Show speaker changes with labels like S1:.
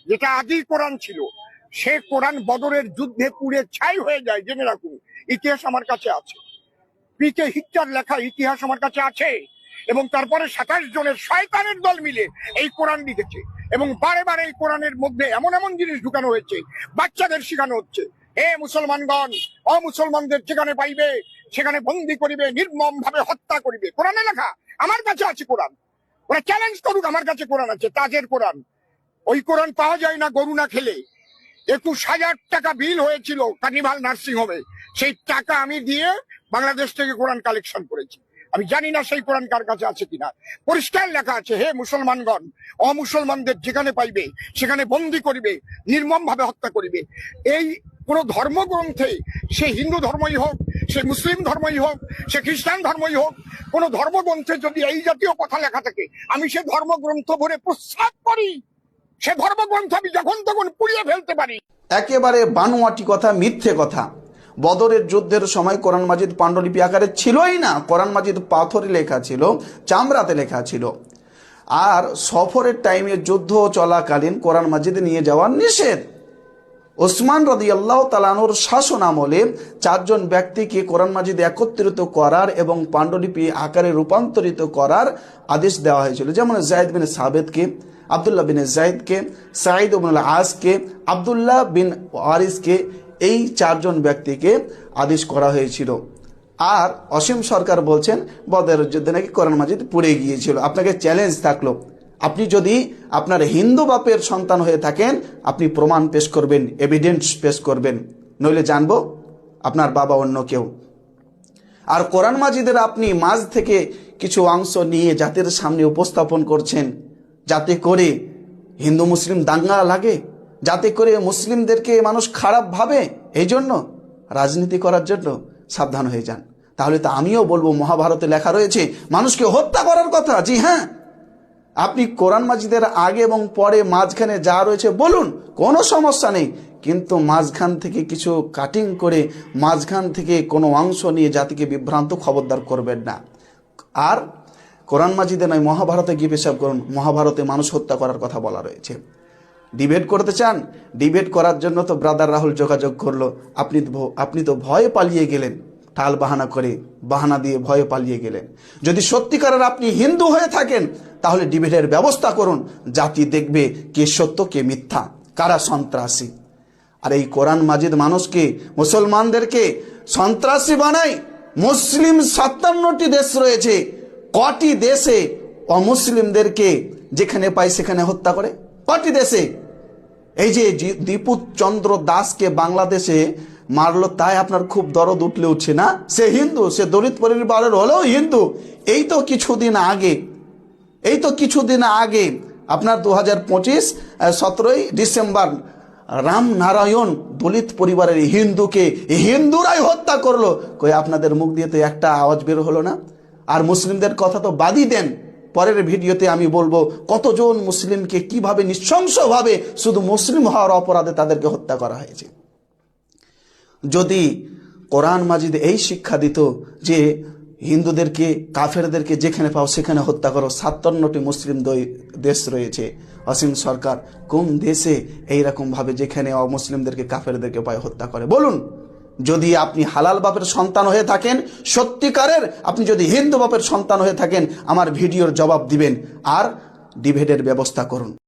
S1: যেটা আদি কোরআন ছিল, সে কোরআন বদরের যুদ্ধে পুড়ে ছাই হয়ে যায়, জেনে রাখুন। ইতিহাস আমার কাছে আছে, পিকে হিটলার লেখা ইতিহাস আমার কাছে আছে। এবং তারপরে 27 জনের শয়তানের দল মিলে এই কোরআন লিখেছে, এবং বারে বারে এই কোরআনের মধ্যে এমন এমন জিনিস ঢুকানো হয়েছে, বাচ্চাদের শেখানো হচ্ছে, হে মুসলমানগণ, অমুসলমানদের যেখানে পাইবে সেখানে বন্দি করিবে, নির্মম ভাবে হত্যা করিবে। কোরআনে লেখা, আমার কাছে আছে কোরআন। ওরা চ্যালেঞ্জ করুক, আমার কাছে কোরআন আছে, তাজের কোরআন। ওই কোরআন পাওয়া যায় না গরু না খেলে। 21,000 টাকা বিল হয়েছিল কার্নিভাল নার্সিং হোমে, সেই টাকা আমি দিয়ে বাংলাদেশ থেকে কোরআন কালেকশন করেছি। আমি জানি না সেই কোরআন কার কাছে আছে কিনা। পরিষ্কার লেখা আছে, হে মুসলমানগণ, অমুসলমানদের যেখানে পাইবে সেখানে বন্দি করিবে, নির্মম ভাবে হত্যা করিবে। এই কোন ধর্মগ্রন্থে, সে হিন্দু ধর্মই হোক, সে মুসলিম ধর্মই হোক, সে খ্রিস্টান ধর্মই হোক, কোন ধর্মগ্রন্থে যদি এই জাতীয় কথা লেখা থাকে, আমি সে ধর্মগ্রন্থ ভরে প্রস্তাব করি। সে ধর্মগ্রন্থ আমি যখন তখন পুড়িয়ে ফেলতে পারি।
S2: একেবারে বানোয়াটি কথা, মিথ্যে কথা। বদরের যুদ্ধের সময় কোরআন মাজিদ পাণ্ডুলিপি আকারে ছিলই না। কোরআন মাজিদ পাথরে লেখা ছিল, চামড়াতে লেখা ছিল। আর সফরের টাইমে যুদ্ধ চলাকালীন কোরআন মাজিদ নিয়ে যাওয়া নিষেধ। ওসমান রাদিয়াল্লাহু তাআলা আনহুর শাসন আমলে 4 জন ব্যক্তিকে কোরআন মাজিদ একত্রিত করার এবং পাণ্ডুলিপি আকারে রূপান্তরিত করার আদেশ দেওয়া হয়েছিল। যেমন যায়েদ বিন সাবিতকে, আব্দুল্লাহ বিন যায়েদকে, সাঈদ ইবনুল আসকে, আব্দুল্লাহ বিন ওয়ারিসকে, এই 4 জন ব্যক্তিকে আদেশ করা হয়েছিল। আর অসীম সরকার বলছেন বদরের যুদ্ধে নাকি কোরআন মাজিদ পুড়ে গিয়েছিল। আপনাকে চ্যালেঞ্জ থাকলো, আপনি যদি আপনার হিন্দু বাপের সন্তান হয়ে থাকেন, আপনি প্রমাণ পেশ করবেন, এভিডেন্স পেশ করবেন, নইলে জানবো আপনার বাবা অন্য কেউ। আর কোরআন মাজিদের আপনি মাঝ থেকে কিছু অংশ নিয়ে জাতির সামনে উপস্থাপন করছেন, যাতে করে হিন্দু মুসলিম দাঙ্গা লাগে, যাতে করে মুসলিমদেরকে মানুষ খারাপ ভাবে, এই জন্য রাজনীতি করার জন্য সাবধান হয়ে যান। তাহলে তো আমিও বলবো, মহাভারতে লেখা রয়েছে মানুষকে হত্যা করার কথা। জি হ্যাঁ, আপনি কোরআন মাজিদের আগে এবং পরে মাঝখানে যা রয়েছে বলুন, কোনো সমস্যা নেই, কিন্তু মাঝখান থেকে কিছু কাটিং করে, মাঝখান থেকে কোনো অংশ নিয়ে জাতিকে বিভ্রান্ত খবরদার করবেন না। আর কোরআন মাজিদে নয়, মহাভারতে গিয়ে পেশাব করুন। মহাভারতে মানুষ হত্যা করার কথা বলা রয়েছে। ডিবেট করতে চান, ডিবেট করার জন্য তো ব্রাদার রাহুল যোগাযোগ করলো, আপনি তো ভয়ে পালিয়ে গেলেন, টাল বাহানা করে, বাহানা দিয়ে ভয়ে পালিয়ে গেলেন। যদি সত্যিকারের আপনি হিন্দু হয়ে থাকেন, তাহলে ডিবেটের ব্যবস্থা করুন, জাতি দেখবে কে সত্য কে মিথ্যা, কারা সন্ত্রাসী। আর এই কোরআন মাজিদ মানুষকে, মুসলমানদেরকে সন্ত্রাসী বানায়। মুসলিম 57টি দেশ রয়েছে, কটি দেশে অমুসলিমদেরকে যেখানে পায় সেখানে হত্যা করে? কটি দেশে? এই যে দীপু চন্দ্র দাসকে বাংলাদেশে মারলো, তাই আপনার খুব দরদ উঠলে উঠছে না? সে হিন্দু, সে দলিত পরিবারের হলেও হিন্দু। এই তো কিছুদিন আগে আপনার 2025 17ই ডিসেম্বর রামনারায়ণ দলিত পরিবারের হিন্দুকে হিন্দুরাই হত্যা করলো। কই আপনাদের মুখ দিয়ে তো একটা আওয়াজ বের হলো না? আর মুসলিমদের কথা তো বাদই দেন, পরের ভিডিওতে আমি বলবো কতজন মুসলিমকে কিভাবে নৃশংসভাবে শুধু মুসলিম হওয়ার অপরাধে তাদেরকে হত্যা করা হয়েছে। যদি কোরআন মাজিদ এই শিক্ষা দিত যে হিন্দুদেরকে, কাফেরদেরকে যেখানে পাও সেখানে হত্যা করো, 57টি মুসলিম দেশ রয়েছে, অসীম সরকার কোন দেশে এইরকম ভাবে যেখানে অমুসলিমদেরকে, কাফেরদেরকে পায় হত্যা করে? বলুন। যদি আপনি হালাল বাপের সন্তান হয়ে থাকেন, সত্যিকারের আপনি যদি হিন্দু বাপের সন্তান হয়ে থাকেন, আমার ভিডিওর জবাব দিবেন আর ডিবেটের ব্যবস্থা করুন।